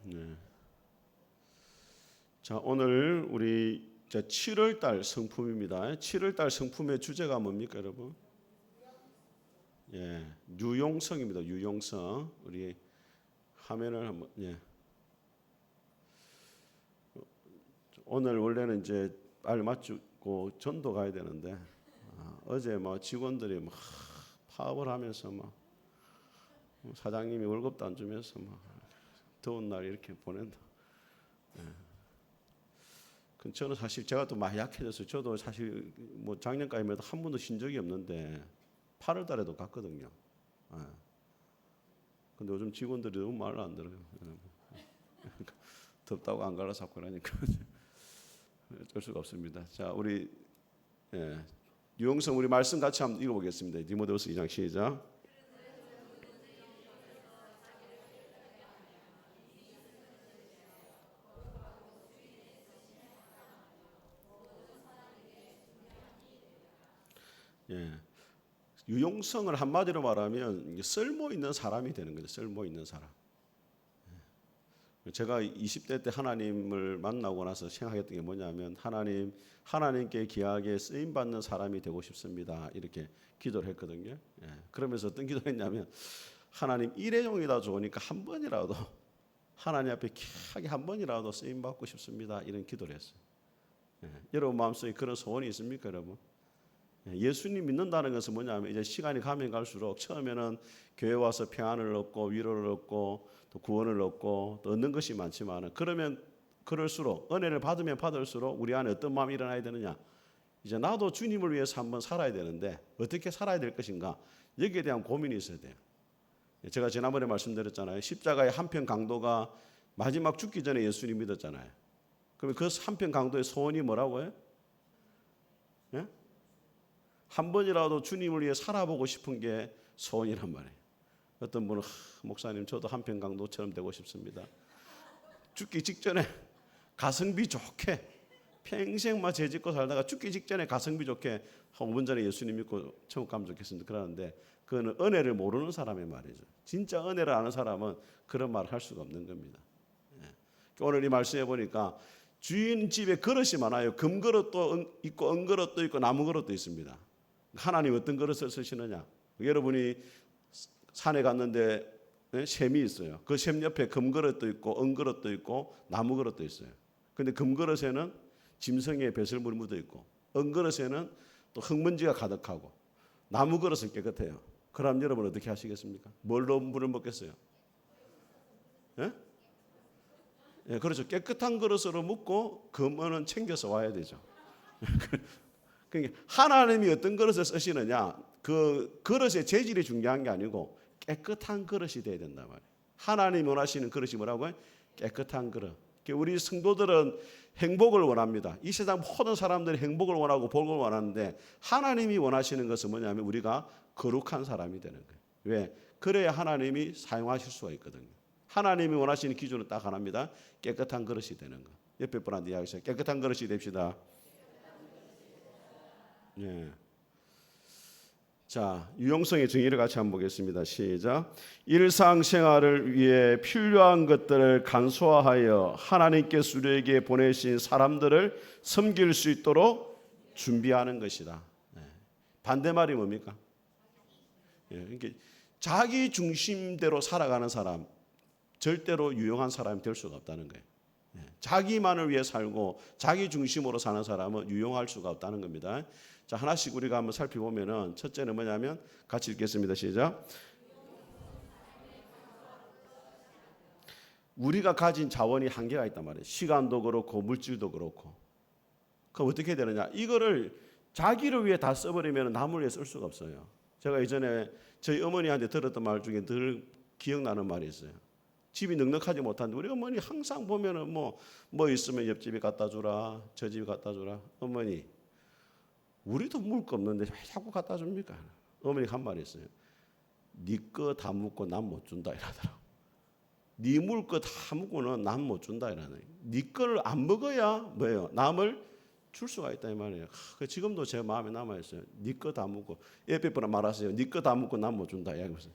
네. 자, 오늘 우리 7월 달 성품입니다. 7월 달 성품의 주제가 뭡니까, 여러분? 예, 유용성입니다. 유용성. 우리 화면을 한번 오늘 원래는 이제 알 맞추고 전도 가야 되는데 어제 뭐 직원들이 막 파업을 하면서 막 사장님이 월급도 안 주면서 막 더운 날 이렇게 보낸다. 저는 사실 제가 또 많이 약해져서 저도 사실 뭐 작년까지만 해도 한 번도 쉰 적이 없는데 8월 달에도 갔거든요. 근데 요즘 직원들이 너무 말을 안 들어요. 덥다고 안 가라 자꾸 그러니까 어쩔 수가 없습니다. 자, 우리 유용성 우리 말씀 같이 한번 읽어보겠습니다. 디모데후서 2장 시작. 예, 유용성을 한마디로 말하면 쓸모 있는 사람이 되는 거죠. 쓸모 있는 사람. 제가 20대 때 하나님을 만나고 나서 생각했던 게 뭐냐면 하나님께 귀하게 쓰임 받는 사람이 되고 싶습니다. 이렇게 기도를 했거든요. 그러면서 어떤 기도를 했냐면 하나님 일회용이다 좋으니까 한 번이라도 하나님 앞에 귀하게 한 번이라도 쓰임 받고 싶습니다. 이런 기도를 했어요. 여러분 마음속에 그런 소원이 있습니까, 여러분? 예수님 믿는다는 것은 뭐냐면 이제 시간이 가면 갈수록 처음에는 교회 와서 평안을 얻고 위로를 얻고 또 구원을 얻고 또 얻는 것이 많지만 그러면 그럴수록 은혜를 받으면 받을수록 우리 안에 어떤 마음이 일어나야 되느냐, 이제 나도 주님을 위해서 한번 살아야 되는데 어떻게 살아야 될 것인가, 여기에 대한 고민이 있어야 돼요. 제가 지난번에 말씀드렸잖아요. 십자가의 한편 강도가 마지막 죽기 전에 예수님 믿었잖아요. 그러면 그 한편 강도의 소원이 뭐라고요? 예? 한 번이라도 주님을 위해 살아보고 싶은 게 소원이란 말이에요. 어떤 분은 목사님 저도 한편 강도처럼 되고 싶습니다. 죽기 직전에 가성비 좋게 평생만 죄짓고 살다가 죽기 직전에 가성비 좋게 한 5분 전에 예수님 믿고 천국 가면 좋겠습니다. 그러는데 그거는 은혜를 모르는 사람의 말이죠. 진짜 은혜를 아는 사람은 그런 말을 할 수가 없는 겁니다. 오늘 이 말씀해 보니까 주인 집에 그릇이 많아요. 금그릇도 있고 은그릇도 있고 나무그릇도 있습니다. 하나님 어떤 그릇을 쓰시느냐? 여러분이 산에 갔는데 샘이 있어요. 그 샘 옆에 금그릇도 있고 은그릇도 있고 나무그릇도 있어요. 근데 금그릇에는 짐승의 배설물이 묻어 있고 은그릇에는 또 흙먼지가 가득하고 나무그릇은 깨끗해요. 그럼 여러분 어떻게 하시겠습니까? 뭘로 물을 먹겠어요? 예? 예, 그렇죠. 깨끗한 그릇으로 묻고 금은 챙겨서 와야 되죠. 그러니까 하나님이 어떤 그릇을 쓰시느냐, 그 그릇의 재질이 중요한 게 아니고 깨끗한 그릇이 돼야 된단 말이에요. 하나님이 원하시는 그릇이 뭐라고요? 깨끗한 그릇. 우리 성도들은 행복을 원합니다. 이 세상 모든 사람들이 행복을 원하고 복을 원하는데 하나님이 원하시는 것은 뭐냐면 우리가 거룩한 사람이 되는 거예요. 왜? 그래야 하나님이 사용하실 수가 있거든요. 하나님이 원하시는 기준은 딱 하나입니다. 깨끗한 그릇이 되는 거. 옆에 분한테 이야기하세요. 깨끗한 그릇이 됩시다. 예. 자, 유용성의 정의를 같이 한번 보겠습니다. 시작. 일상생활을 위해 필요한 것들을 간소화하여 하나님께서 우리에게 보내신 사람들을 섬길 수 있도록 준비하는 것이다. 반대말이 뭡니까? 그러니까 자기 중심대로 살아가는 사람 절대로 유용한 사람이 될 수가 없다는 거예요. 자기만을 위해 살고 자기 중심으로 사는 사람은 유용할 수가 없다는 겁니다. 자, 하나씩 우리가 한번 살펴보면은 첫째는 뭐냐면 같이 읽겠습니다. 시작. 우리가 가진 자원이 한계가 있단 말이에요. 시간도 그렇고 물질도 그렇고. 그럼 어떻게 되느냐? 이거를 자기를 위해 다 써버리면 남을 위해 쓸 수가 없어요. 제가 예전에 저희 어머니한테 들었던 말 중에 늘 기억나는 말이 있어요. 집이 넉넉하지 못한데 우리 어머니 항상 보면은 뭐 있으면 옆집에 갖다 주라, 저 집에 갖다 주라. 어머니, 우리도 먹을 거 없는데 왜 자꾸 갖다 줍니까? 어머니가 한 말이 있어요. 네 거 다 먹고 남 못 준다 이러더라고. 네 먹을 거 다 먹고는 남 못 준다 이러네. 네 거를 안 먹어야 뭐예요? 남을 줄 수가 있다 이 말이에요. 지금도 제 마음에 남아 있어요. 네 거 다 먹고 옆에 분은 말하세요. 네 거 다 먹고 남 못 준다 이야기하세요.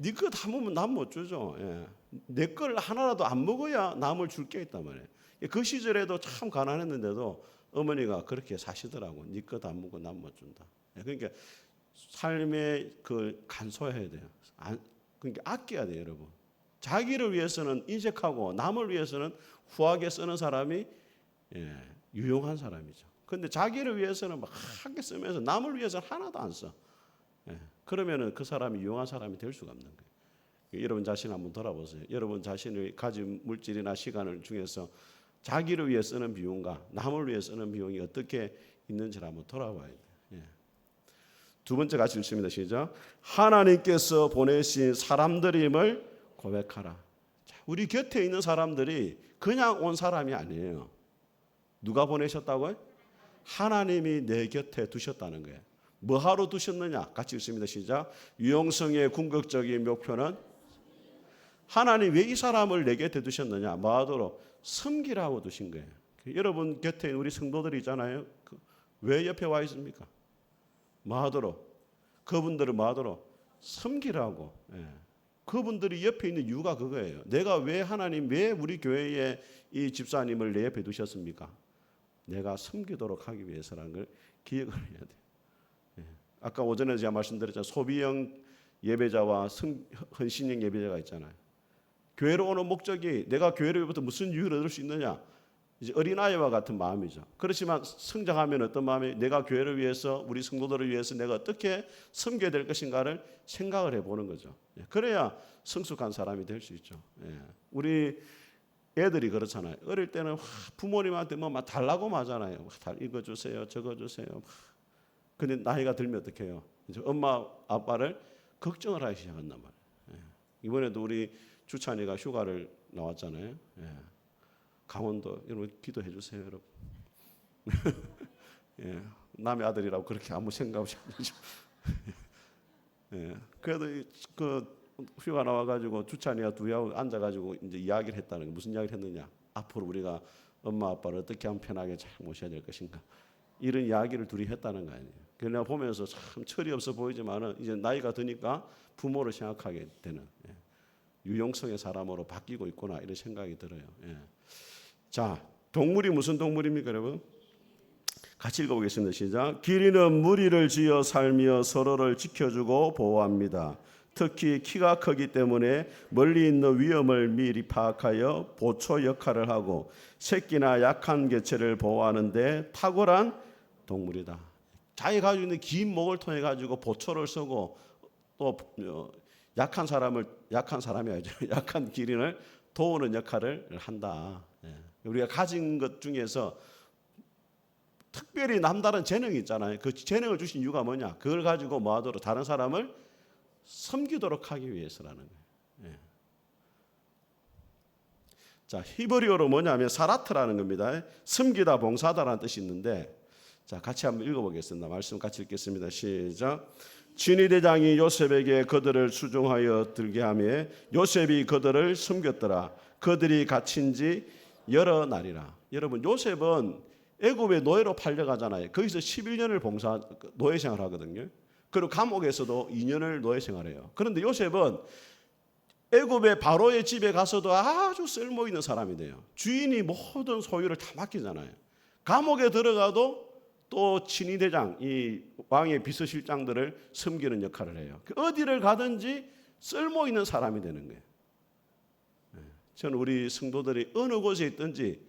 네 거 다 먹으면 남 못 주죠. 예. 내 걸 하나라도 안 먹어야 남을 줄 게 있단 말이에요. 그 시절에도 참 가난했는데도 어머니가 그렇게 사시더라고. 네 거 다 먹고 남 못 준다. 예. 그러니까 삶에 그 간소해야 돼요. 그러니까 아껴야 돼요, 여러분. 자기를 위해서는 인색하고 남을 위해서는 후하게 쓰는 사람이 유용한 사람이죠. 그런데 자기를 위해서는 막 하게 쓰면서 남을 위해서는 하나도 안 써. 그러면은 그 사람이 유용한 사람이 될 수가 없는 거예요. 여러분 자신 한번 돌아보세요. 여러분 자신의 가진 물질이나 시간을 중에서 자기를 위해 쓰는 비용과 남을 위해 쓰는 비용이 어떻게 있는지를 한번 돌아봐야 돼요. 두 번째 같이 읽습니다. 시작. 하나님께서 보내신 사람들임을 고백하라. 자, 우리 곁에 있는 사람들이 그냥 온 사람이 아니에요. 누가 보내셨다고요? 하나님이 내 곁에 두셨다는 거예요. 뭐하러 두셨느냐? 같이 읽습니다. 시작. 유용성의 궁극적인 목표는 하나님 왜 이 사람을 내 곁에 두셨느냐? 뭐하도록? 섬기라고 두신 거예요. 여러분 곁에 우리 성도들이 있잖아요. 왜 옆에 와 있습니까? 뭐하도록? 그분들을 뭐하도록? 섬기라고. 그분들이 옆에 있는 이유가 그거예요. 내가 왜 하나님, 왜 우리 교회에 이 집사님을 내 옆에 두셨습니까? 내가 섬기도록 하기 위해서라는 걸 기억을 해야 돼요. 아까 오전에 제가 말씀드렸잖아요. 소비형 예배자와 헌신형 예배자가 있잖아요. 교회로 오는 목적이 내가 교회로부터 무슨 유익을 얻을 수 있느냐? 이제 어린아이와 같은 마음이죠. 그렇지만 성장하면 어떤 마음이 내가 교회를 위해서 우리 성도들을 위해서 내가 어떻게 섬겨야 될 것인가를 생각을 해보는 거죠. 그래야 성숙한 사람이 될 수 있죠. 우리 애들이 그렇잖아요. 어릴 때는 부모님한테 뭐 막 달라고 하잖아요. 이거 주세요, 저거 주세요. 근데 나이가 들면 어떻게 해요? 이제 엄마 아빠를 걱정을 하기 시작한단 말이에요. 이번에도 우리 주찬이가 휴가를 나왔잖아요. 강원도 여러분 기도해 주세요, 여러분. 남의 아들이라고 그렇게 아무 생각 없이 하죠. 그래도 그 휴가 나와가지고 주찬이가 두야하고 앉아가지고 이제 이야기를 했다는 게 무슨 이야기를 했느냐? 앞으로 우리가 엄마 아빠를 어떻게 하면 편하게 잘 모셔야 될 것인가? 이런 이야기를 둘이 했다는 거 아니에요. 그래서 내가 보면서 참 철이 없어 보이지만은 이제 나이가 드니까 부모를 생각하게 되는 유용성의 사람으로 바뀌고 있구나 이런 생각이 들어요. 자, 동물이 무슨 동물입니까, 여러분? 같이 읽어보겠습니다. 시작. 기린은 무리를 지어 살며 서로를 지켜주고 보호합니다. 특히 키가 크기 때문에 멀리 있는 위험을 미리 파악하여 보초 역할을 하고 새끼나 약한 개체를 보호하는데 탁월한 동물이다. 자기가 가지고 있는 긴 목을 통해 가지고 보초를 서고 또 약한 사람이 아니죠. 약한 기린을 도우는 역할을 한다. 우리가 가진 것 중에서 특별히 남다른 재능이 있잖아요. 그 재능을 주신 이유가 뭐냐? 그걸 가지고 뭐하도록 다른 사람을 섬기도록 하기 위해서라는 거예요. 자, 히브리어로 뭐냐면 사라트라는 겁니다. 섬기다, 봉사하다라는 뜻이 있는데, 자, 같이 한번 읽어보겠습니다. 말씀 같이 읽겠습니다. 시작. 진위 대장이 요셉에게 그들을 수종하여 들게 하며 요셉이 그들을 섬겼더라. 그들이 갇힌 지 여러 날이라. 여러분, 요셉은 애굽의 노예로 팔려가잖아요. 거기서 11년을 노예 생활을 하거든요. 그리고 감옥에서도 2년을 노예 생활해요. 그런데 요셉은 애굽의 바로의 집에 가서도 아주 쓸모 있는 사람이 돼요. 주인이 모든 소유를 다 맡기잖아요. 감옥에 들어가도 또 친위대장, 이 왕의 비서실장들을 섬기는 역할을 해요. 어디를 가든지 쓸모 있는 사람이 되는 거예요. 저는 우리 성도들이 어느 곳에 있든지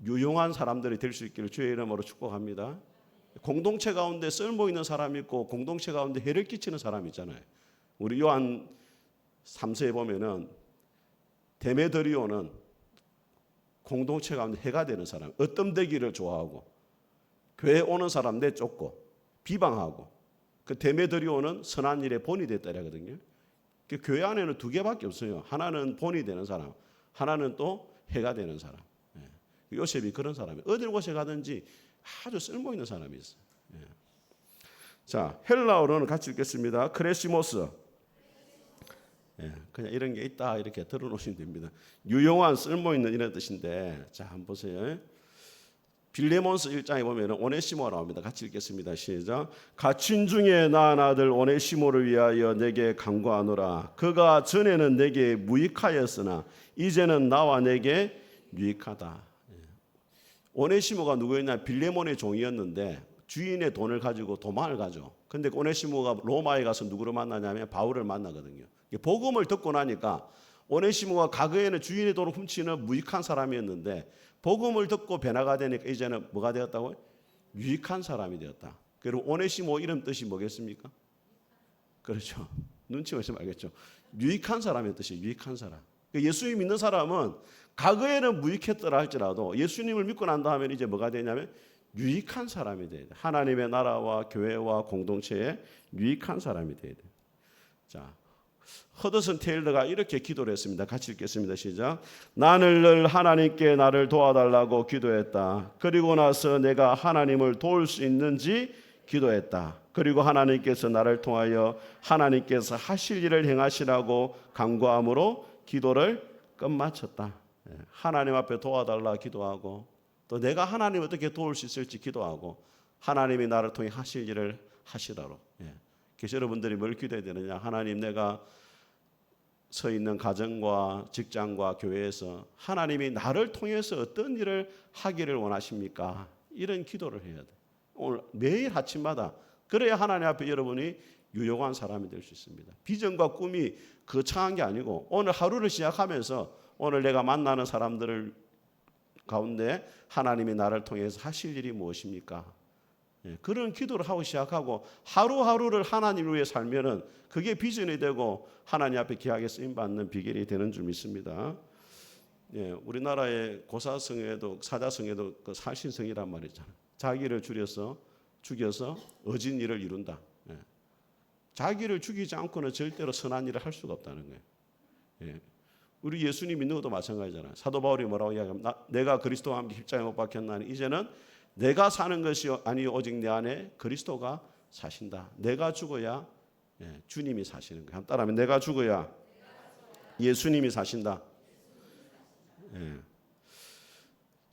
유용한 사람들이 될 수 있기를 주의 이름으로 축복합니다. 공동체 가운데 쓸모 있는 사람이 있고 공동체 가운데 해를 끼치는 사람이 있잖아요. 우리 요한 3세에 보면은 데메드리오는 공동체 가운데 해가 되는 사람, 어떤 되기를 좋아하고 교회 오는 사람 내쫓고 비방하고 그 데메드리오는 선한 일에 본이 됐다라거든요. 그 교회 안에는 두 개밖에 없어요. 하나는 본이 되는 사람, 하나는 또 해가 되는 사람. 요셉이 그런 사람이에요. 어딜 곳에 가든지 아주 쓸모 있는 사람이 있어요. 자, 헬라어로는 같이 읽겠습니다. 크레시모스. 그냥 이런 게 있다 이렇게 들어놓으시면 됩니다. 유용한 쓸모 있는 이런 뜻인데, 자 한번 보세요. 빌레몬서 1장에 보면 오네시모가 나옵니다. 같이 읽겠습니다. 시작. 갇힌 중에 낳은 아들 오네시모를 위하여 내게 간구하노라. 그가 전에는 내게 무익하였으나 이제는 나와 내게 유익하다. 오네시모가 누구였냐? 빌레몬의 종이었는데 주인의 돈을 가지고 도망을 가죠. 근데 오네시모가 로마에 가서 누구를 만나냐면 바울을 만나거든요. 복음을 듣고 나니까 오네시모가 과거에는 주인의 돈을 훔치는 무익한 사람이었는데 복음을 듣고 변화가 되니까 이제는 뭐가 되었다고요? 유익한 사람이 되었다. 그리고 오네시모 이름 뜻이 뭐겠습니까? 그렇죠. 눈치 보시면 알겠죠. 유익한 사람의 뜻이 유익한 사람. 예수님 믿는 사람은 과거에는 무익했더라 할지라도 예수님을 믿고 난 다음에 이제 뭐가 되냐면 유익한 사람이 돼야 돼. 하나님의 나라와 교회와 공동체에 유익한 사람이 돼야 돼. 자, 허드슨 테일러가 이렇게 기도를 했습니다. 같이 읽겠습니다. 시작. 나는 늘 하나님께 나를 도와달라고 기도했다. 그리고 나서 내가 하나님을 도울 수 있는지 기도했다. 그리고 하나님께서 나를 통하여 하나님께서 하실 일을 행하시라고 간구함으로 기도를 끝마쳤다. 하나님 앞에 도와달라 기도하고 또 내가 하나님을 어떻게 도울 수 있을지 기도하고 하나님이 나를 통해 하실 일을 하시라로. 그래서 여러분들이 뭘 기도해야 되느냐? 하나님, 내가 서 있는 가정과 직장과 교회에서 하나님이 나를 통해서 어떤 일을 하기를 원하십니까? 이런 기도를 해야 돼. 오늘 매일 아침마다. 그래야 하나님 앞에 여러분이 유용한 사람이 될 수 있습니다. 비전과 꿈이 거창한 게 아니고 오늘 하루를 시작하면서 오늘 내가 만나는 사람들을 가운데 하나님이 나를 통해서 하실 일이 무엇입니까? 그런 기도를 하고 시작하고 하루하루를 하나님을 위해 살면은 그게 비전이 되고 하나님 앞에 귀하게 쓰임받는 비결이 되는 줄 믿습니다. 우리나라의 고사성에도 사자성에도 그 살신성이란 말이 있잖아요. 자기를 죽여서 어진 일을 이룬다. 자기를 죽이지 않고는 절대로 선한 일을 할 수가 없다는 거예요. 우리 예수님 믿는 것도 마찬가지잖아요. 사도 바울이 뭐라고 이야기하면 내가 그리스도와 함께 십자가에 못 박혔나니 이제는 내가 사는 것이 아니 오직 내 안에 그리스도가 사신다. 내가 죽어야 주님이 사시는 거예요. 따라하면 내가 죽어야 예수님이 사신다.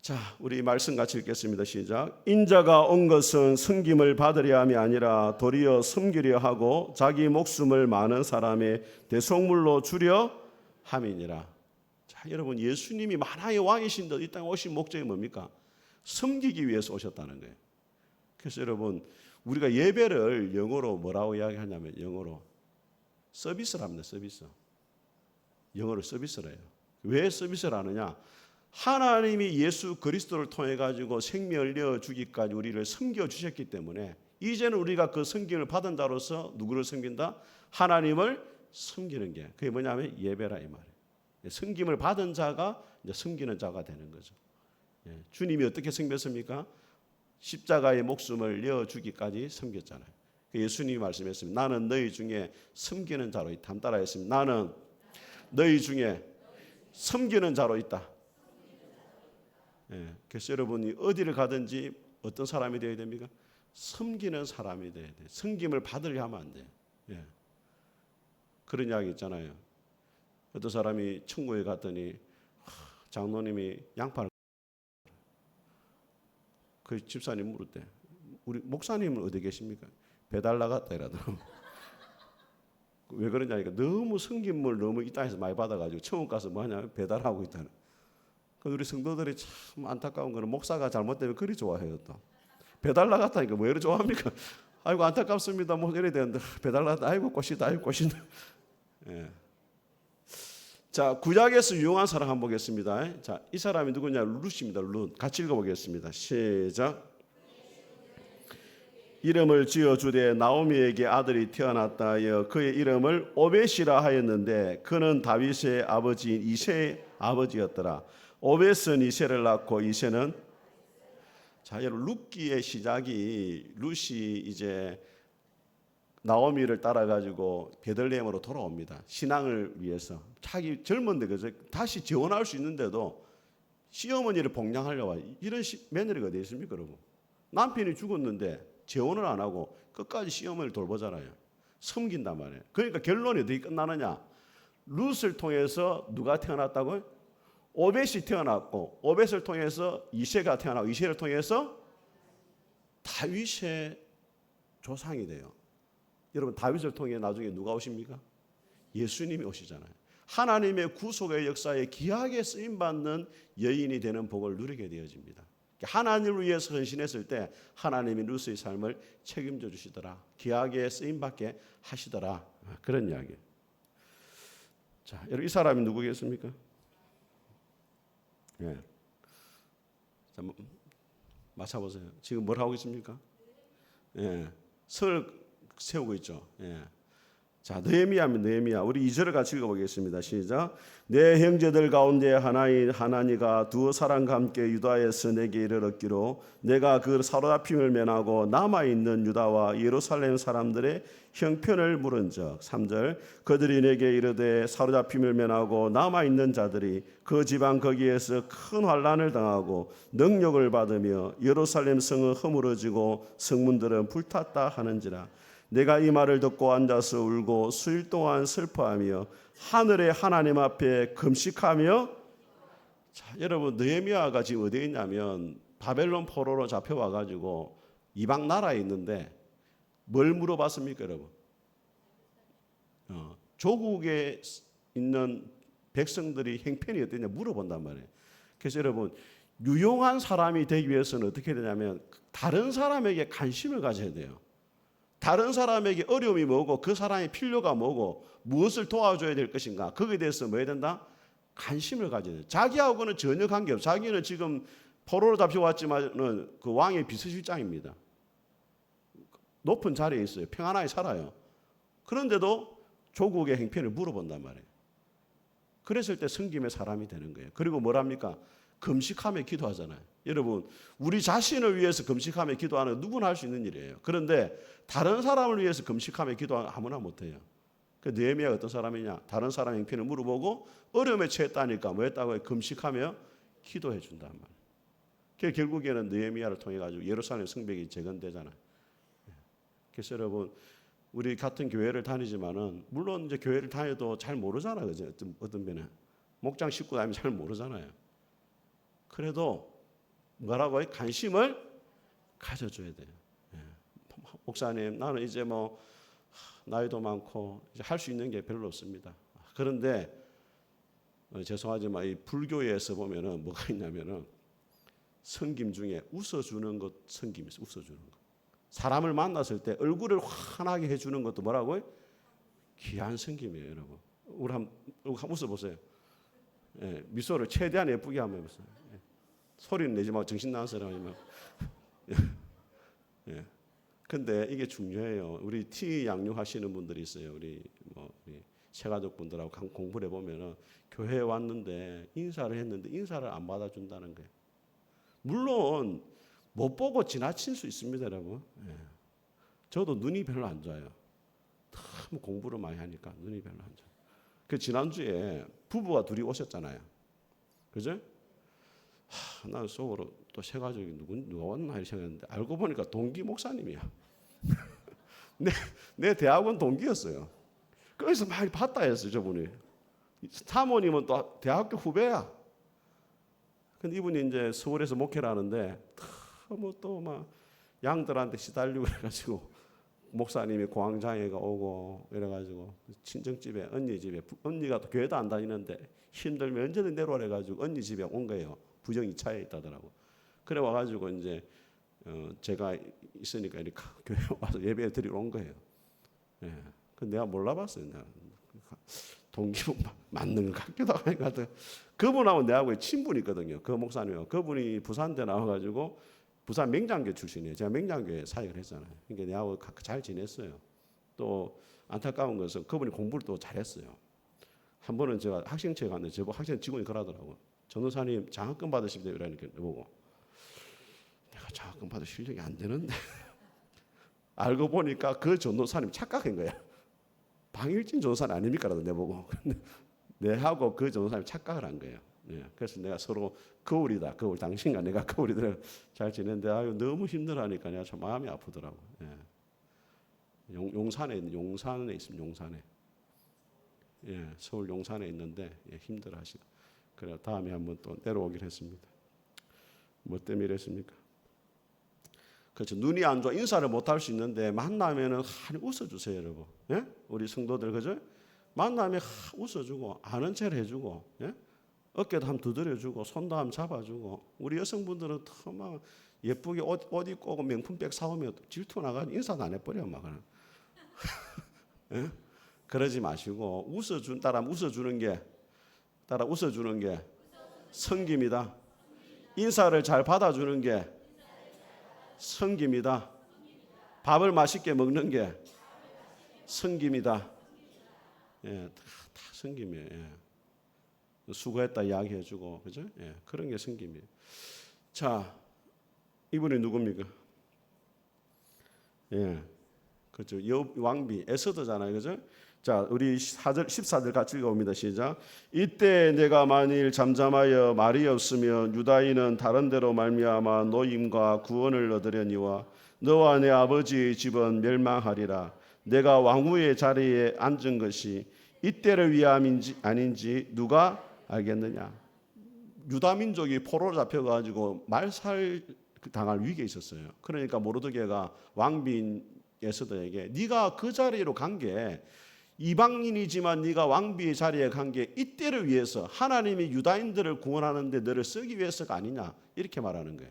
자, 우리 말씀 같이 읽겠습니다. 시작. 인자가 온 것은 섬김을 받으려 함이 아니라 도리어 섬기려 하고 자기 목숨을 많은 사람의 대속물로 주려 함이니라. 자, 여러분, 예수님이 만화의 왕이신데 이 땅에 오신 목적이 뭡니까? 섬기기 위해서 오셨다는 거예요. 그래서 여러분, 우리가 예배를 영어로 뭐라고 이야기하냐면 영어로 서비스를 합니다. 서비스. 영어로 서비스를 해요. 왜 서비스를 하느냐? 하나님이 예수 그리스도를 통해 가지고 생명을 내어주기까지 우리를 섬겨주셨기 때문에 이제는 우리가 그 섬김을 받은 자로서 누구를 섬긴다? 하나님을 섬기는 게 그게 뭐냐면 예배라 이 말이에요. 섬김을 받은 자가 이제 섬기는 자가 되는 거죠. 주님이 어떻게 섬겼습니까? 십자가의 목숨을 내어주기까지 섬겼잖아요. 예수님이 말씀했습니다. 나는 너희 중에 섬기는 자로 있다. 따라 했습니다. 나는 너희 중에 섬기는 자로 있다. 그래서 여러분이 어디를 가든지 어떤 사람이 되어야 됩니까? 섬기는 사람이 돼야 돼. 섬김을 받으려 하면 안 돼. 그런 이야기 있잖아요. 어떤 사람이 천국에 갔더니 장로님이 양파를 그 집사님 물었대. 우리 목사님은 어디 계십니까? 배달 나갔다 이러더라고. 왜 그러냐니까 너무 섬김을 너무 이 땅에서 많이 받아가지고 천국 가서 뭐 하냐면 배달하고 있다는. 우리 성도들이 참 안타까운 거는 목사가 잘못되면 그리 좋아해요. 또 배달 나갔다니까 뭐 이렇게 좋아합니까? 아이고 안타깝습니다. 뭐 이래야 되는데 배달 나갔다. 아이고 꽃이다. 아이고 꽃이다. 자, 구약에서 유용한 사람 한번 보겠습니다. 자, 이 사람이 누구냐? 룻입니다. 룻. 같이 읽어보겠습니다. 시작. 이름을 지어주되 나오미에게 아들이 태어났다 하여 그의 이름을 오벳이라 하였는데 그는 다윗의 아버지인 이새의 아버지였더라. 오벳은 이새를 낳고 이새는 자, 여러분 룻기의 시작이 룻이 이제 나오미를 따라 가지고 베들레헴으로 돌아옵니다. 신앙을 위해서 자기 젊은데 그죠? 다시 재혼할 수 있는데도 시어머니를 복양하려고 이런 며느리가 어디 있습니까, 여러분? 남편이 죽었는데 재혼을 안 하고 끝까지 시어머니를 돌보잖아요. 섬긴단 말이에요. 그러니까 결론이 어떻게 끝나느냐? 룻을 통해서 누가 태어났다고요? 오벳이 태어났고 오벳을 통해서 이새가 태어나고 이새를 통해서 다윗의 조상이 돼요. 여러분 다윗을 통해 나중에 누가 오십니까? 예수님이 오시잖아요. 하나님의 구속의 역사에 귀하게 쓰임받는 여인이 되는 복을 누리게 되어집니다. 하나님을 위해서 헌신했을 때 하나님이 루스의 삶을 책임져 주시더라. 귀하게 쓰임받게 하시더라. 그런 이야기예요. 자, 여러분 이 사람이 누구겠습니까? 예. 자, 맞춰보세요. 지금 뭘 하고 있습니까? 예. 설을 세우고 있죠. 예. 자, 느헤미야입니다. 느헤미야. 우리 2절을 같이 읽어보겠습니다. 시작. 내 형제들 가운데 하나니가 두 사람과 함께 유다에서 내게 이르렀기로 내가 그 사로잡힘을 면하고 남아있는 유다와 예루살렘 사람들의 형편을 물은즉 3절 그들이 내게 이르되 사로잡힘을 면하고 남아있는 자들이 그 지방 거기에서 큰 환난을 당하고 능력을 받으며 예루살렘 성은 허물어지고 성문들은 불탔다 하는지라 내가 이 말을 듣고 앉아서 울고 수일 동안 슬퍼하며 하늘의 하나님 앞에 금식하며 자, 여러분 느헤미야가 지금 어디에 있냐면 바벨론 포로로 잡혀와 가지고 이방 나라에 있는데 뭘 물어봤습니까, 여러분? 조국에 있는 백성들이 형편이 어떠냐 물어본단 말이에요. 그래서 여러분 유용한 사람이 되기 위해서는 어떻게 되냐면 다른 사람에게 관심을 가져야 돼요. 다른 사람에게 어려움이 뭐고 그 사람의 필요가 뭐고 무엇을 도와줘야 될 것인가 거기에 대해서 뭐 해야 된다? 관심을 가져야 돼요. 자기하고는 전혀 관계없어요. 자기는 지금 포로로 잡혀왔지만 그 왕의 비서실장입니다. 높은 자리에 있어요. 평안하게 살아요. 그런데도 조국의 형편을 물어본단 말이에요. 그랬을 때 섬김의 사람이 되는 거예요. 그리고 뭐랍니까? 금식하며 기도하잖아요. 여러분 우리 자신을 위해서 금식하며 기도하는 건 누구나 할 수 있는 일이에요. 그런데 다른 사람을 위해서 금식하며 기도하는 아무나 못해요. 그 느헤미야가 어떤 사람이냐? 다른 사람 형편을 물어보고 어려움에 처했다니까 뭐 했다고 금식하며 기도해 준단 말이에요. 그 결국에는 느헤미야를 통해 가지고 예루살렘 성벽이 재건되잖아요. 그래서 여러분 우리 같은 교회를 다니지만은 물론 이제 교회를 다녀도 잘 모르잖아요. 그죠? 어떤 면에 목장 식구 다니면 잘 모르잖아요. 그래도 뭐라고요? 관심을 가져줘야 돼요. 예. 목사님, 나는 이제 뭐 나이도 많고 이제 할 수 있는 게 별로 없습니다. 그런데 죄송하지만 이 불교에서 보면은 뭐가 있냐면은 성김 중에 웃어주는 것 성김이 있어요. 웃어주는 것. 사람을 만났을 때 얼굴을 환하게 해주는 것도 뭐라고요? 귀한 성김이에요, 여러분. 우리 한번 웃어보세요. 예, 미소를 최대한 예쁘게 한번 해보세요. 예. 소리는 내지 말고 정신 나간 사람 아니면. 예. 근데 이게 중요해요. 우리 티 양육하시는 분들이 있어요. 우리 새가족 분들하고 공부를 해보면은 교회에 왔는데 인사를 했는데 인사를 안 받아준다는 거예요. 물론 못 보고 지나칠 수 있습니다, 여러분. 예. 저도 눈이 별로 안 좋아요. 너무 공부를 많이 하니까 눈이 별로 안 좋아요. 그 지난주에 부부가 둘이 오셨잖아요. 그죠? 난 속으로 또 새 가족이 누가 왔나 생각했는데 알고 보니까 동기 목사님이야. 내 대학원 동기였어요. 그래서 많이 봤다 했어요, 저분이. 사모님은 또 대학교 후배야. 근데 이분이 이제 서울에서 목회를 하는데 너무 또 막 양들한테 시달리고 그래가지고 목사님이 공황장애가 오고 이래가지고 친정집에 언니 집에 언니가 또 교회도 안 다니는데 힘들면 언제든 내려오래 가지고 언니 집에 온 거예요. 부정이 차에 있다더라고. 그래 와가지고 이제 제가 있으니까 이렇게 교회 와서 예배 드리러 온 거예요. 예. 근데 내가 몰라봤어요. 내가 동기분 맞는 것 같기도 하고 그분하고 내하고 친분이 있거든요. 그 목사님하고 그분이 부산대 나와가지고 부산 맹장교 출신이에요. 제가 맹장교에 사역을 했잖아요. 그러니까 내하고 잘 지냈어요. 또 안타까운 것은 그분이 공부를 또 잘했어요. 한 번은 제가 학생체에 갔는데 저보고 학생 직원이 그러더라고요. 전도사님 장학금 받으시면 돼요. 이러니까 보고 내가 장학금 받을 실력이 안 되는데 알고 보니까 그 전도사님 착각한 거야. 방일진 전도사는 아닙니까? 라도 내보고 내하고 그 전도사님 착각을 한 거예요. 예, 그래서 내가 서로 거울이다. 거울 당신과 내가 거울이다. 잘 지냈는데 아유 너무 힘들어하니까 내가 참 마음이 아프더라고. 예. 용산에 있습니다. 용산에. 예, 서울 용산에 있는데 예, 힘들어하시고. 그래 다음에 한번 또 내려오긴 했습니다. 뭐 때문에 이랬습니까? 그렇죠. 눈이 안 좋아 인사를 못 할 수 있는데 만나면은 웃어주세요, 여러분. 예? 우리 성도들 그죠? 만나면 웃어주고 아는 체를 해주고, 예? 어깨도 한번 두드려주고 손도 한번 잡아주고. 우리 여성분들은 더 막 예쁘게 옷 입고 명품백 사오면 질투 나가지고 인사도 안 해버려 막. 예? 그러지 마시고 따라 웃어주는 게 성기입니다. 인사를 잘 받아주는 게 성기입니다. 밥을 맛있게 먹는 게 성기입니다. 예, 다 성기입니다. 예. 수고했다 이야기해주고, 그죠? 예, 그런 게 성기입니다. 자, 이분이 누굽니까? 예, 그렇죠. 왕비 에스더잖아요, 그죠? 자, 우리 14절 같이 읽어봅니다. 시작. 이때 내가 만일 잠잠하여 말이 없으면 유다인은 다른 데로 말미암아 노임과 구원을 얻으려니와 너와 내 아버지의 집은 멸망하리라. 내가 왕후의 자리에 앉은 것이 이때를 위함인지 아닌지 누가 알겠느냐. 유다 민족이 포로로 잡혀가지고 말살 당할 위기에 있었어요. 그러니까 모르드게가 왕비인 에스더에게 네가 그 자리로 간 게 이방인이지만 네가 왕비의 자리에 간 게 이때를 위해서 하나님이 유다인들을 구원하는데 너를 쓰기 위해서가 아니냐 이렇게 말하는 거예요.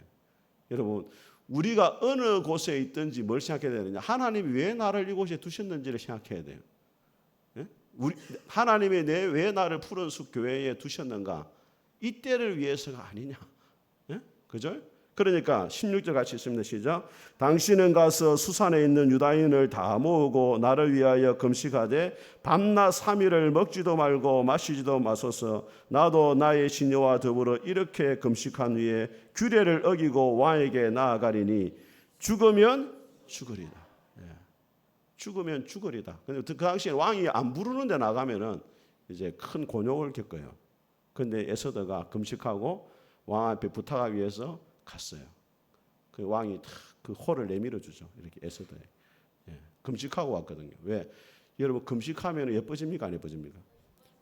여러분 우리가 어느 곳에 있든지 뭘 생각해야 되느냐. 하나님이 왜 나를 이곳에 두셨는지를 생각해야 돼요. 예? 하나님이 왜 나를 푸른 숲 교회에 두셨는가. 이때를 위해서가 아니냐. 예? 그죠? 그러니까 16절 같이 있습니다. 시작. 당신은 가서 수산에 있는 유다인을 다 모으고 나를 위하여 금식하되 밤낮 3일을 먹지도 말고 마시지도 마소서. 나도 나의 시녀와 더불어 이렇게 금식한 후에 규례를 어기고 왕에게 나아가리니 죽으면 죽으리다. 예. 죽으면 죽으리다. 근데 그 당시에 왕이 안 부르는 데 나가면은 이제 큰 곤욕을 겪어요. 근데 에스더가 금식하고 왕 앞에 부탁하기 위해서 갔어요. 그 왕이 그 호를 내밀어 주죠. 이렇게 에스더에. 예. 금식하고 왔거든요. 왜? 여러분 금식하면 예뻐집니까? 안 예뻐집니까?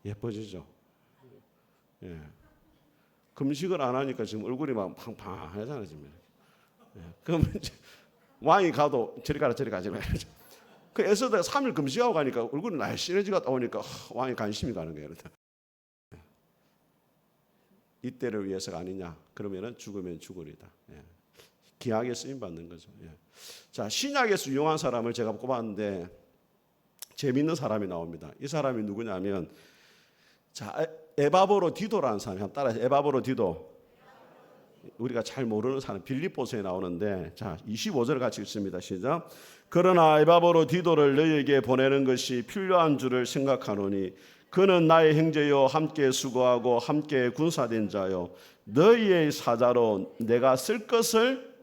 예뻐지죠. 예. 금식을 안 하니까 지금 얼굴이 막 팡팡하잖아요. 지금. 예. 그러면 이제 왕이 가도 저리 가라 저리 가지 말죠. 그 에스더가 3일 금식하고 가니까 얼굴이 날씬해지가 오니까 왕이 관심이 가는 거예요. 이때를 위해서가 아니냐. 그러면은 죽으면 죽으리다. 예. 기하게 쓰임 받는 거죠. 예. 자, 신약에서 유용한 사람을 제가 꼽았는데 재밌는 사람이 나옵니다. 이 사람이 누구냐면 자, 에바보로 디도라는 사람이 한번 따라해서 에바보로 디도. 우리가 잘 모르는 사람 빌립보서에 나오는데 자, 25절 같이 읽습니다. 시작. 그러나 에바보로 디도를 너희에게 보내는 것이 필요한 줄을 생각하노니 그는 나의 형제요 함께 수고하고 함께 군사된 자요 너희의 사자로 내가 쓸 것을.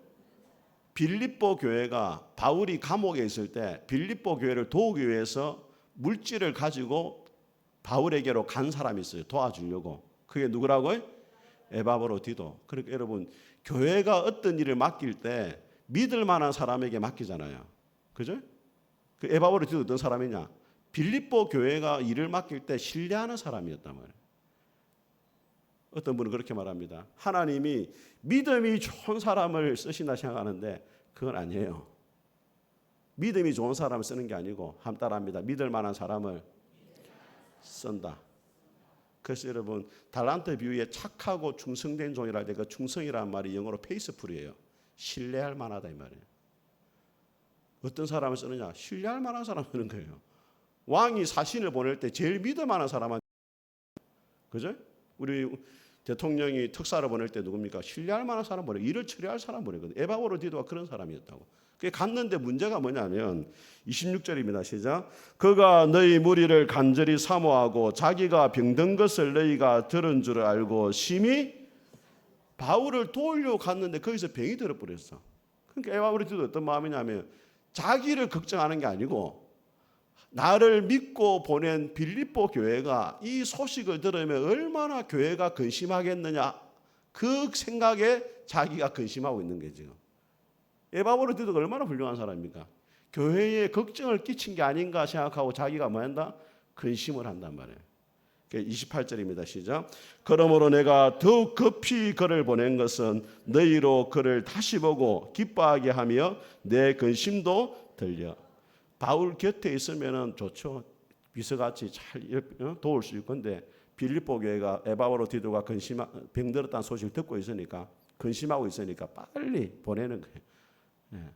빌립보 교회가 바울이 감옥에 있을 때 빌립보 교회를 도우기 위해서 물질을 가지고 바울에게로 간 사람이 있어요. 도와주려고. 그게 누구라고요? 에바브로 디도. 그러니까 여러분 교회가 어떤 일을 맡길 때 믿을 만한 사람에게 맡기잖아요. 그죠? 그 에바브로 디도 어떤 사람이냐? 빌립보 교회가 일을 맡길 때 신뢰하는 사람이었단 말이에요. 어떤 분은 그렇게 말합니다. 하나님이 믿음이 좋은 사람을 쓰신다 생각하는데 그건 아니에요. 믿음이 좋은 사람을 쓰는 게 아니고 함 따라합니다. 믿을 만한 사람을 쓴다. 그래서 여러분 달란트 비유에 착하고 충성된 종이라 때 그 충성이라는 말이 영어로 페이스풀이에요. 신뢰할 만하다 이 말이에요. 어떤 사람을 쓰느냐? 신뢰할 만한 사람을 쓰는 거예요. 왕이 사신을 보낼 때 제일 믿을 만한 사람한테, 그죠? 우리 대통령이 특사를 보낼 때 누굽니까? 신뢰할 만한 사람 보내, 일을 처리할 사람 보내거든. 에바브로 디도가 그런 사람이었다고. 그게 갔는데 문제가 뭐냐면 26절입니다. 시작. 그가 너희 무리를 간절히 사모하고 자기가 병든 것을 너희가 들은 줄 알고 심히 바울을 도우려고 갔는데 거기서 병이 들어버렸어. 그러니까 에바브로 디도 어떤 마음이냐면 자기를 걱정하는 게 아니고 나를 믿고 보낸 빌립보 교회가 이 소식을 들으면 얼마나 교회가 근심하겠느냐 그 생각에 자기가 근심하고 있는 게 지금. 에바브로 디도가 얼마나 훌륭한 사람입니까? 교회에 걱정을 끼친 게 아닌가 생각하고 자기가 뭐 한다? 근심을 한단 말이에요. 28절입니다. 시작. 그러므로 내가 더욱 급히 그를 보낸 것은 너희로 그를 다시 보고 기뻐하게 하며 내 근심도 들려. 바울 곁에 있으면 좋죠. 비서같이 잘 도울 수 있을 건데 빌립보 교회가 에바브로디도가 병들었다는 소식을 듣고 있으니까 근심하고 있으니까 빨리 보내는 거예요.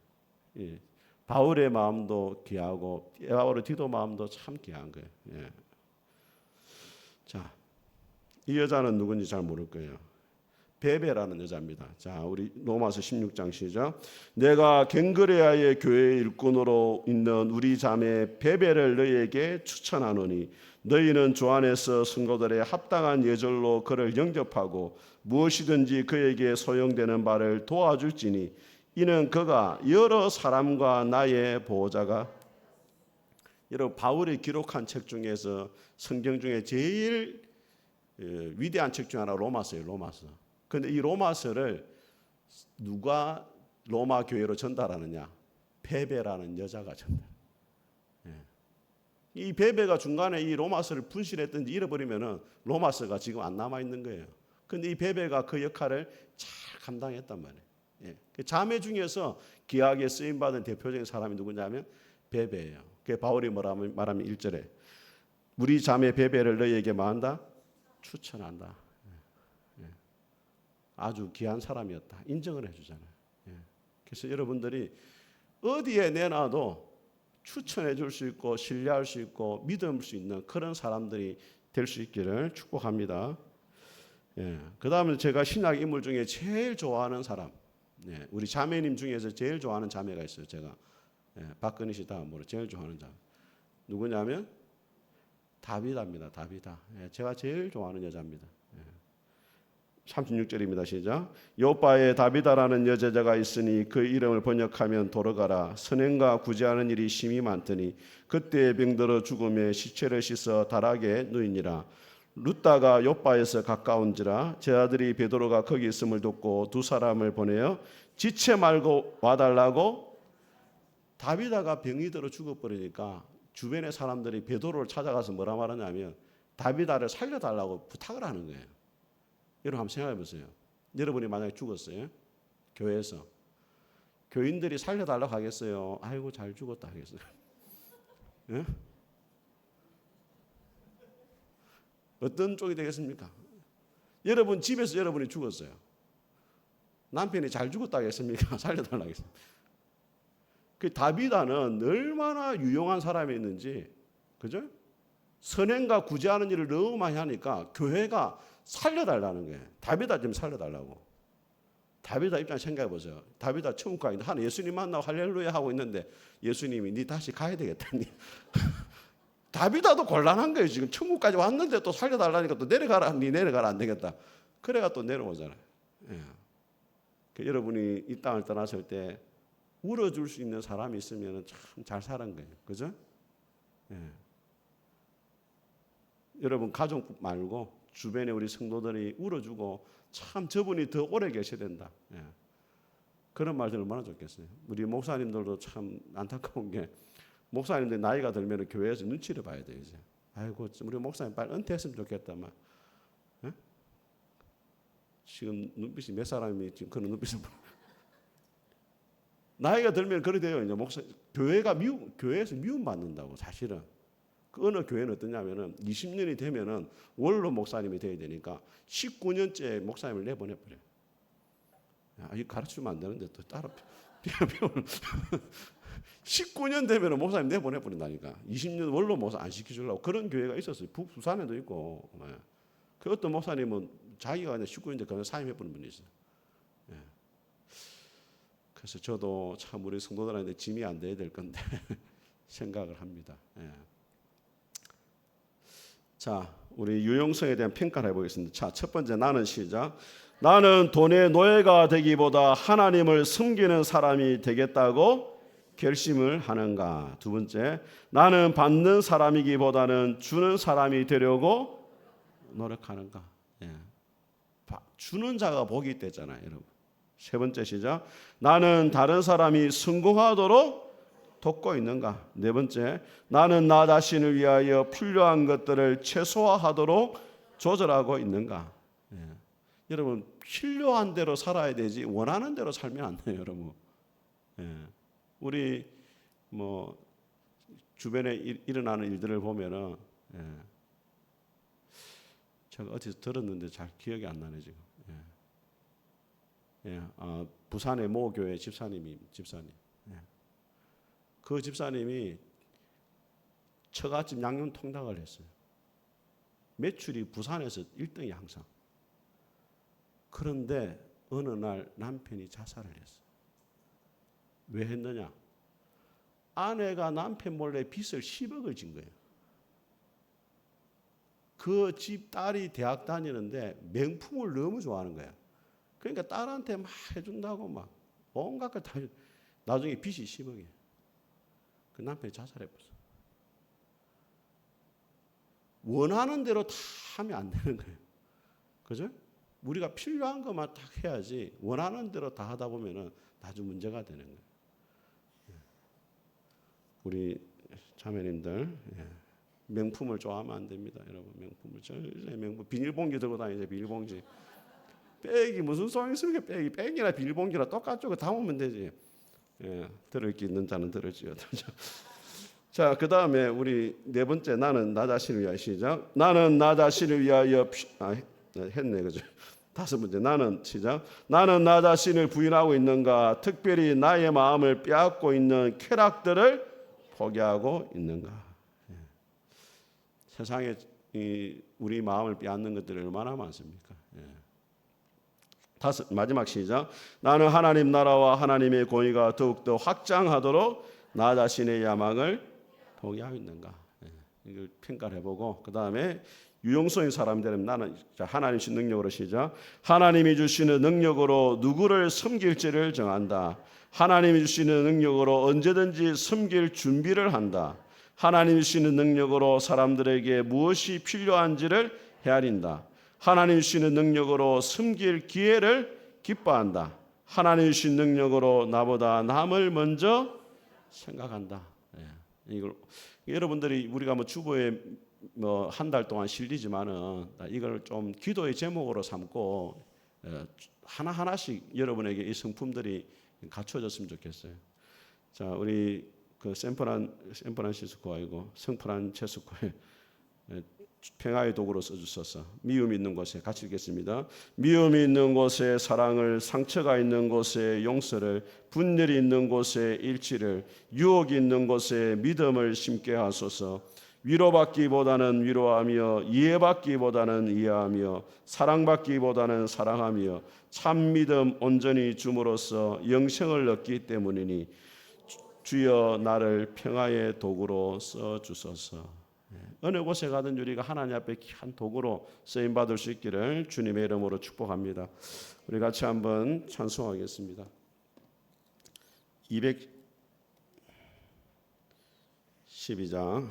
예. 바울의 마음도 귀하고 에바브로디도 마음도 참 귀한 거예요. 예. 자, 이 여자는 누군지 잘 모를 거예요. 베베라는 여자입니다. 자, 우리 로마서 16장 시작. 내가 갱그레아의 교회 일꾼으로 있는 우리 자매 베베를 너희에게 추천하노니 너희는 주 안에서 성도들의 합당한 예절로 그를 영접하고 무엇이든지 그에게 소용되는 바를 도와줄지니 이는 그가 여러 사람과 나의 보호자가. 여러분, 바울이 기록한 책 중에서 성경 중에 제일 위대한 책 중 하나 로마서예요. 로마서. 그런데 이 로마서를 누가 로마 교회로 전달하느냐? 베베라는 여자가 전달. 이 베베가 중간에 이 로마서를 분실했든지 잃어버리면은 로마서가 지금 안 남아 있는 거예요. 그런데 이 베베가 그 역할을 잘 감당했단 말이에요. 그 자매 중에서 귀하게 쓰임 받은 대표적인 사람이 누구냐면 베베예요. 그 바울이 말하면 1절에 우리 자매 베베를 너희에게 뭐한다? 추천한다. 아주 귀한 사람이었다. 인정을 해주잖아요. 그래서 여러분들이 어디에 내놔도 추천해 줄 수 있고 신뢰할 수 있고 믿을 수 있는 그런 사람들이 될 수 있기를 축복합니다. 그 다음에 제가 신약 인물 중에 제일 좋아하는 사람, 우리 자매님 중에서 제일 좋아하는 자매가 있어요. 제가 박근희 씨 다음으로 제일 좋아하는 자매 누구냐면 다비다입니다. 다비다. 제가 제일 좋아하는 여자입니다. 36절입니다. 시작. 요바에 다비다라는 여자가 있으니 그 이름을 번역하면 돌아가라. 선행과 구제하는 일이 심히 많더니 그때 병들어 죽음에 시체를 씻어 다락에 누이니라. 룻다가 요바에서 가까운지라 제 아들이 베드로가 거기 있음을 듣고 두 사람을 보내어 지체 말고 와달라고. 다비다가 병이 들어 죽어버리니까 주변의 사람들이 베드로를 찾아가서 뭐라 말하냐면 다비다를 살려달라고 부탁을 하는 거예요. 여러분 한번 생각해 보세요. 여러분이 만약에 죽었어요. 교회에서. 교인들이 살려달라고 하겠어요? 아이고 잘 죽었다 하겠어요? 예? 어떤 쪽이 되겠습니까? 여러분 집에서 여러분이 죽었어요. 남편이 잘 죽었다 하겠습니까? 살려달라고 하겠습니까? 그 다비다는 얼마나 유용한 사람이었는지, 그죠? 선행과 구제하는 일을 너무 많이 하니까 교회가 살려달라는 거예요. 다비다 좀 살려달라고. 다비다 입장 생각해 보세요. 다비다 천국 가는데 하나 예수님 만나고 할렐루야 하고 있는데 예수님이 니 다시 가야 되겠다. 다비다도 곤란한 거예요. 지금 천국까지 왔는데 또 살려달라니까 또 내려가라. 니 내려가라 안 되겠다. 그래가 또 내려오잖아요. 여러분이 이 땅을 떠났을 때 울어줄 수 있는 사람이 있으면 참 잘 사는 거예요. 그죠? 여러분 가족 말고 주변에 우리 성도들이 울어주고 참 저분이 더 오래 계셔야 된다. 그런 말들 얼마나 좋겠어요. 우리 목사님들도 참 안타까운 게 목사님들 나이가 들면 교회에서 눈치를 봐야 돼요. 이제. 아이고 우리 목사님 빨리 은퇴했으면 좋겠다만. 지금 눈빛이 몇 사람이 지금 그런 눈빛을 나이가 들면 그래 돼요. 이제 교회에서 미움 받는다고 사실은. 그 어느 교회는 어떠냐면은 20년이 되면은 원로 목사님이 돼야 되니까 19년째 목사님을 내보내버려요. 이 가르치면 안 되는데 또 따로 배우는 19년 되면은 목사님 내보내버린다니까. 20년 원로 목사 안 시켜주려고 그런 교회가 있었어요. 부산에도 있고. 그 어떤 목사님은 자기가 그냥 19년째 그냥 사임해버린 분이 있어요. 그래서 저도 참 우리 성도들한테 짐이 안 돼야 될 건데 생각을 합니다. 자, 우리 유용성에 대한 평가를 해보겠습니다. 자, 첫 번째 나는 시작. 나는 돈의 노예가 되기보다 하나님을 섬기는 사람이 되겠다고 결심을 하는가. 두 번째, 나는 받는 사람이기보다는 주는 사람이 되려고 노력하는가. 주는 자가 복이 있댔잖아요, 여러분. 세 번째 시작. 나는 다른 사람이 성공하도록 돕고 있는가? 네 번째, 나는 나 자신을 위하여 필요한 것들을 최소화하도록 조절하고 있는가? 예. 여러분, 필요한 대로 살아야 되지 원하는 대로 살면 안 돼요, 여러분. 예. 우리 뭐 주변에 일어나는 일들을 보면은, 예. 제가 어디서 들었는데 잘 기억이 안 나네 지금. 예. 예. 부산의 모 교회 집사님. 예. 그 집사님이 처갓집 양념 통닭을 했어요. 매출이 부산에서 1등이 항상. 그런데 어느 날 남편이 자살을 했어요. 왜 했느냐? 아내가 남편 몰래 빚을 10억을 진 거예요. 그 집 딸이 대학 다니는데 명품을 너무 좋아하는 거야. 그러니까 딸한테 막 해준다고 막 온갖 걸 다. 나중에 빚이 10억이에요. 그 남편이 자살해버렸어. 원하는 대로 다 하면 안 되는 거예요. 그죠? 우리가 필요한 것만 딱 해야지 원하는 대로 다 하다 보면은 나중에 문제가 되는 거예요. 우리 자매님들, 명품을 좋아하면 안 됩니다. 여러분, 명품을 전혀 명품 비닐봉지 들고 다니세요. 비닐봉지. 백이 무슨 소용이 있습니까? 백이나 비닐봉지나 똑같죠. 담으면 되지. 예, 들을 게 있는 자는 들을지요. 자, 그 다음에 우리 네 번째, 나는 나 자신을 위하여. 시작. 나는 나 자신을 위하여 했네, 그죠? 다섯 번째, 나는 시작. 나는 나 자신을 부인하고 있는가? 특별히 나의 마음을 빼앗고 있는 쾌락들을 포기하고 있는가? 예. 세상에 우리 마음을 빼앗는 것들이 얼마나 많습니까? 예. 마지막 시작. 나는 하나님 나라와 하나님의 공의가 더욱더 확장하도록 나 자신의 야망을 포기하고 있는가? 예. 이걸 평가를 해보고 그 다음에 유용성인 사람이 되면 나는 하나님 신 능력으로 시작. 하나님이 주시는 능력으로 누구를 섬길지를 정한다. 하나님이 주시는 능력으로 언제든지 섬길 준비를 한다. 하나님이 주시는 능력으로 사람들에게 무엇이 필요한지를 헤아린다. 하나님이 주시는 능력으로 섬길 기회를 기뻐한다. 하나님이 주신 능력으로 나보다 남을 먼저 생각한다. 예. 이걸 여러분들이 우리가 뭐 주보에 뭐 한 달 동안 실리지만은 이걸 좀 기도의 제목으로 삼고 하나하나씩 여러분에게 이 성품들이 갖춰졌으면 좋겠어요. 자, 우리 그 샌프란시스코 아니고 성프란체스코에 평화의 도구로 써주셔서 미움이 있는 곳에 같이 읽겠습니다. 미움이 있는 곳에 사랑을, 상처가 있는 곳에 용서를, 분열이 있는 곳에 일치를, 유혹이 있는 곳에 믿음을 심게 하소서. 위로받기보다는 위로하며 이해받기보다는 이해하며 사랑받기보다는 사랑하며 참 믿음 온전히 줌으로써 영생을 얻기 때문이니 주여 나를 평화의 도구로 써주소서. 어느 곳에 가든 우리가 하나님 앞에 귀한 도구로 쓰임받을 수 있기를 주님의 이름으로 축복합니다. 우리 같이 한번 찬송하겠습니다. 212장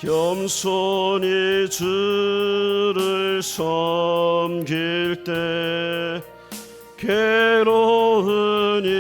겸손히 주를 섬길 때 괴로우니